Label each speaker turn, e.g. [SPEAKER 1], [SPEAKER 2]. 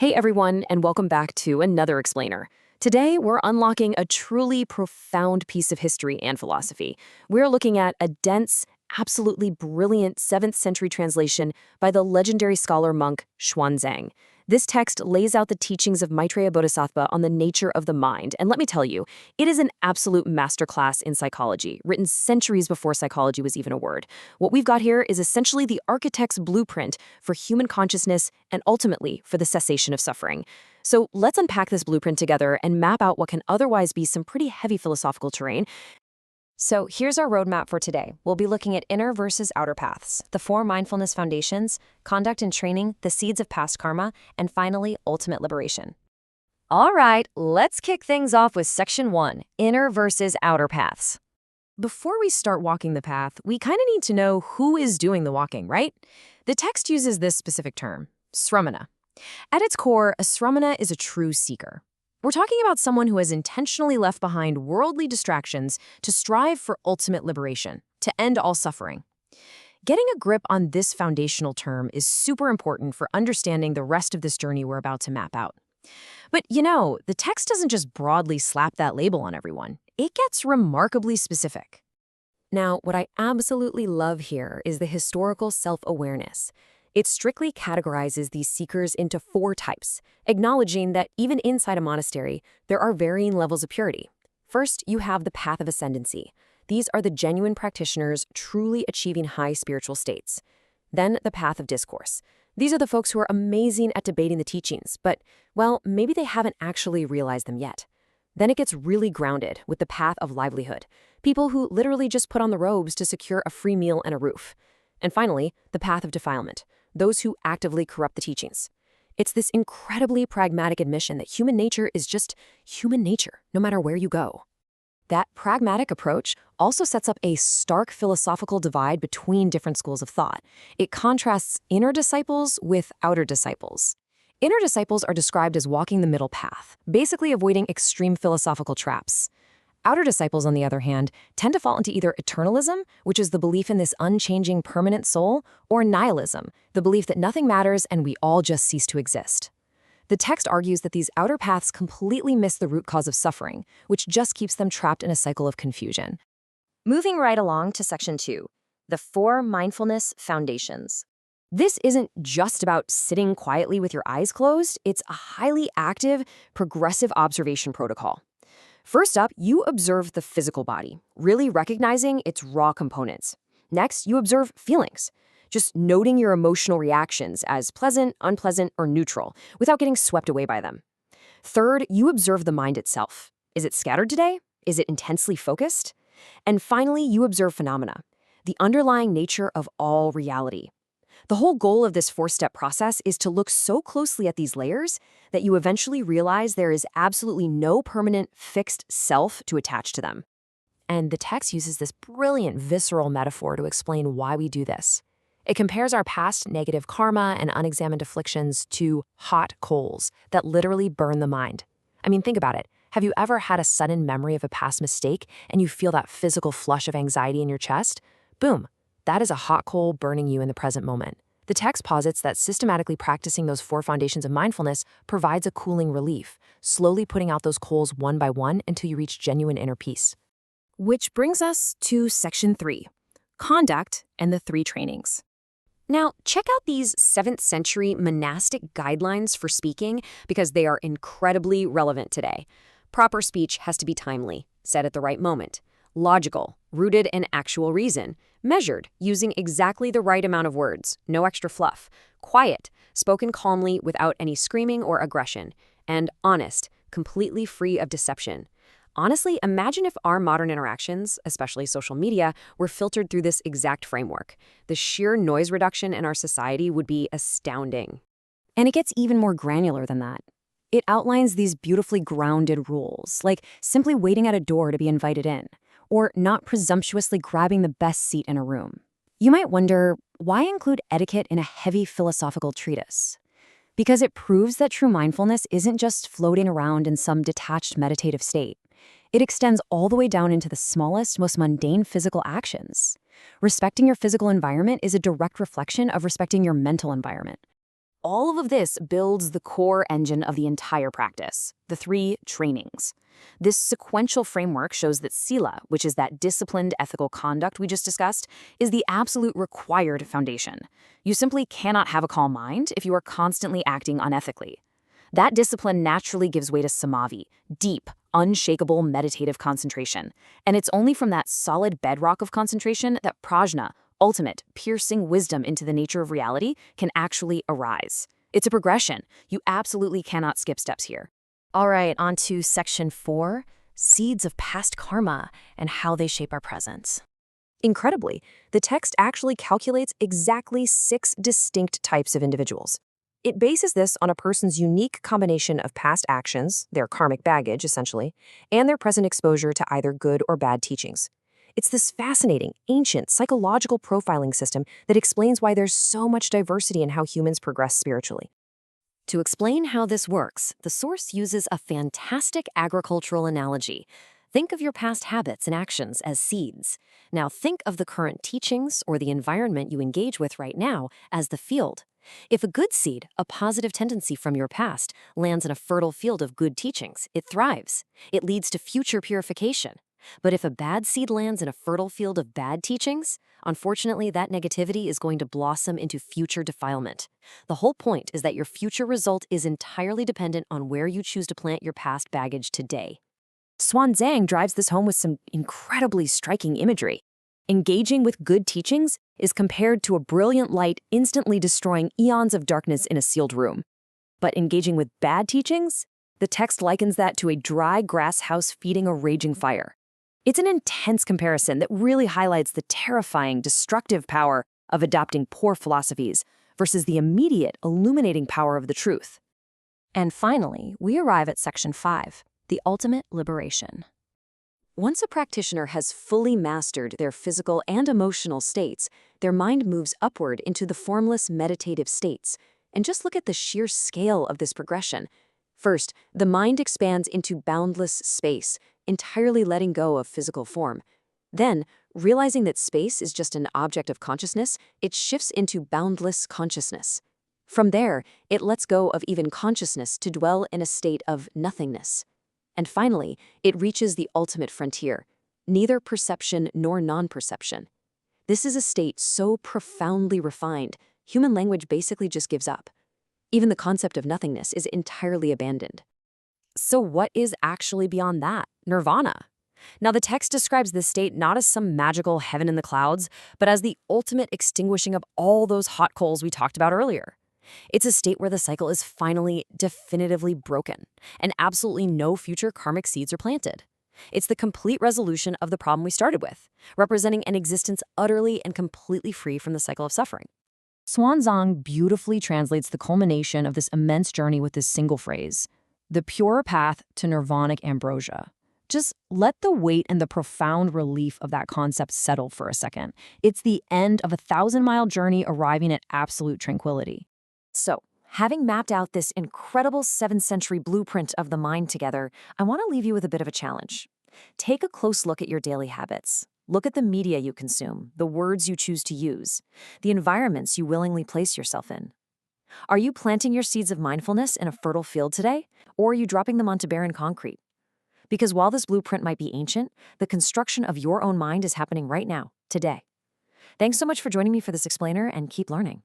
[SPEAKER 1] Hey everyone, and welcome back to another explainer. Today, we're unlocking a truly profound piece of history and philosophy. We're looking at a dense, absolutely brilliant 7th century translation by the legendary scholar monk Xuanzang. This text lays out the teachings of Maitreya Bodhisattva on the nature of the mind, and let me tell you, it is an absolute masterclass in psychology, written centuries before psychology was even a word. What we've got here is essentially the architect's blueprint for human consciousness and ultimately for the cessation of suffering. So let's unpack this blueprint together and map out what can otherwise be some pretty heavy philosophical terrain.
[SPEAKER 2] So here's our roadmap for today. We'll be looking at inner versus outer paths, the 4 mindfulness foundations, conduct and training, the seeds of past karma, and finally, ultimate liberation. All right, let's kick things off with section 1, inner versus outer paths.
[SPEAKER 1] Before we start walking the path, we kind of need to know who is doing the walking, right? The text uses this specific term, sramana. At its core, a sramana is a true seeker. We're talking about someone who has intentionally left behind worldly distractions to strive for ultimate liberation, to end all suffering. Getting a grip on this foundational term is super important for understanding the rest of this journey we're about to map out. But the text doesn't just broadly slap that label on everyone. It gets remarkably specific. Now, what I absolutely love here is the historical self-awareness. It strictly categorizes these seekers into 4 types, acknowledging that even inside a monastery, there are varying levels of purity. First, you have the path of ascendancy. These are the genuine practitioners truly achieving high spiritual states. Then, the path of discourse. These are the folks who are amazing at debating the teachings, but, well, maybe they haven't actually realized them yet. Then it gets really grounded with the path of livelihood, people who literally just put on the robes to secure a free meal and a roof. And finally, the path of defilement, those who actively corrupt the teachings. It's this incredibly pragmatic admission that human nature is just human nature, no matter where you go. That pragmatic approach also sets up a stark philosophical divide between different schools of thought. It contrasts inner disciples with outer disciples. Inner disciples are described as walking the middle path, basically avoiding extreme philosophical traps. Outer disciples, on the other hand, tend to fall into either eternalism, which is the belief in this unchanging permanent soul, or nihilism, the belief that nothing matters and we all just cease to exist. The text argues that these outer paths completely miss the root cause of suffering, which just keeps them trapped in a cycle of confusion.
[SPEAKER 2] Moving right along to section 2, the 4 mindfulness foundations.
[SPEAKER 1] This isn't just about sitting quietly with your eyes closed, it's a highly active, progressive observation protocol. First up, you observe the physical body, really recognizing its raw components. Next, you observe feelings, just noting your emotional reactions as pleasant, unpleasant, or neutral, without getting swept away by them. Third, you observe the mind itself. Is it scattered today? Is it intensely focused? And finally, you observe phenomena, the underlying nature of all reality. The whole goal of this 4-step process is to look so closely at these layers that you eventually realize there is absolutely no permanent, fixed self to attach to them. And the text uses this brilliant visceral metaphor to explain why we do this. It compares our past negative karma and unexamined afflictions to hot coals that literally burn the mind. I mean, think about it. Have you ever had a sudden memory of a past mistake and you feel that physical flush of anxiety in your chest? Boom. That is a hot coal burning you in the present moment. The text posits that systematically practicing those 4 foundations of mindfulness provides a cooling relief, slowly putting out those coals one by one until you reach genuine inner peace. Which brings us to section 3, conduct and the 3 trainings. Now, check out these 7th century monastic guidelines for speaking because they are incredibly relevant today. Proper speech has to be timely, said at the right moment. Logical, rooted in actual reason. Measured, using exactly the right amount of words, no extra fluff. Quiet, spoken calmly without any screaming or aggression. And honest, completely free of deception. Honestly, imagine if our modern interactions, especially social media, were filtered through this exact framework. The sheer noise reduction in our society would be astounding. And it gets even more granular than that. It outlines these beautifully grounded rules, like simply waiting at a door to be invited in, or not presumptuously grabbing the best seat in a room. You might wonder, why include etiquette in a heavy philosophical treatise? Because it proves that true mindfulness isn't just floating around in some detached meditative state. It extends all the way down into the smallest, most mundane physical actions. Respecting your physical environment is a direct reflection of respecting your mental environment. all of this builds the core engine of the entire practice, the 3 trainings. This sequential framework shows that sila, which is that disciplined ethical conduct we just discussed, is the absolute required foundation. You simply cannot have a calm mind if you are constantly acting unethically. That discipline naturally gives way to samadhi, deep, unshakable meditative concentration. And it's only from that solid bedrock of concentration that prajna, ultimate, piercing wisdom into the nature of reality, can actually arise. It's a progression. You absolutely cannot skip steps here.
[SPEAKER 2] All right, on to section 4, seeds of past karma and how they shape our present.
[SPEAKER 1] Incredibly, the text actually calculates exactly 6 distinct types of individuals. It bases this on a person's unique combination of past actions, their karmic baggage essentially, and their present exposure to either good or bad teachings. It's this fascinating, ancient, psychological profiling system that explains why there's so much diversity in how humans progress spiritually.
[SPEAKER 2] To explain how this works, the source uses a fantastic agricultural analogy. Think of your past habits and actions as seeds. Now think of the current teachings or the environment you engage with right now as the field. If a good seed, a positive tendency from your past, lands in a fertile field of good teachings, it thrives. It leads to future purification. But if a bad seed lands in a fertile field of bad teachings, unfortunately, that negativity is going to blossom into future defilement. The whole point is that your future result is entirely dependent on where you choose to plant your past baggage today.
[SPEAKER 1] Xuanzang drives this home with some incredibly striking imagery. Engaging with good teachings is compared to a brilliant light instantly destroying eons of darkness in a sealed room. But engaging with bad teachings? The text likens that to a dry grass house feeding a raging fire. It's an intense comparison that really highlights the terrifying, destructive power of adopting poor philosophies versus the immediate, illuminating power of the truth.
[SPEAKER 2] And finally, we arrive at section 5, the ultimate liberation.
[SPEAKER 1] Once a practitioner has fully mastered their physical and emotional states, their mind moves upward into the formless meditative states. And just look at the sheer scale of this progression. First, the mind expands into boundless space, entirely letting go of physical form. Then, realizing that space is just an object of consciousness, it shifts into boundless consciousness. From there, it lets go of even consciousness to dwell in a state of nothingness. And finally, it reaches the ultimate frontier, neither perception nor non-perception. This is a state so profoundly refined, human language basically just gives up. Even the concept of nothingness is entirely abandoned. So what is actually beyond that? Nirvana. Now, the text describes this state not as some magical heaven in the clouds, but as the ultimate extinguishing of all those hot coals we talked about earlier. It's a state where the cycle is finally definitively broken, and absolutely no future karmic seeds are planted. It's the complete resolution of the problem we started with, representing an existence utterly and completely free from the cycle of suffering. Xuanzang beautifully translates the culmination of this immense journey with this single phrase: the pure path to nirvanic ambrosia. Just let the weight and the profound relief of that concept settle for a second. It's the end of a 1,000-mile journey arriving at absolute tranquility. So, having mapped out this incredible 7th century blueprint of the mind together, I want to leave you with a bit of a challenge. Take a close look at your daily habits. Look at the media you consume, the words you choose to use, the environments you willingly place yourself in. Are you planting your seeds of mindfulness in a fertile field today, or are you dropping them onto barren concrete? Because while this blueprint might be ancient, the construction of your own mind is happening right now, today. Thanks so much for joining me for this explainer, and keep learning.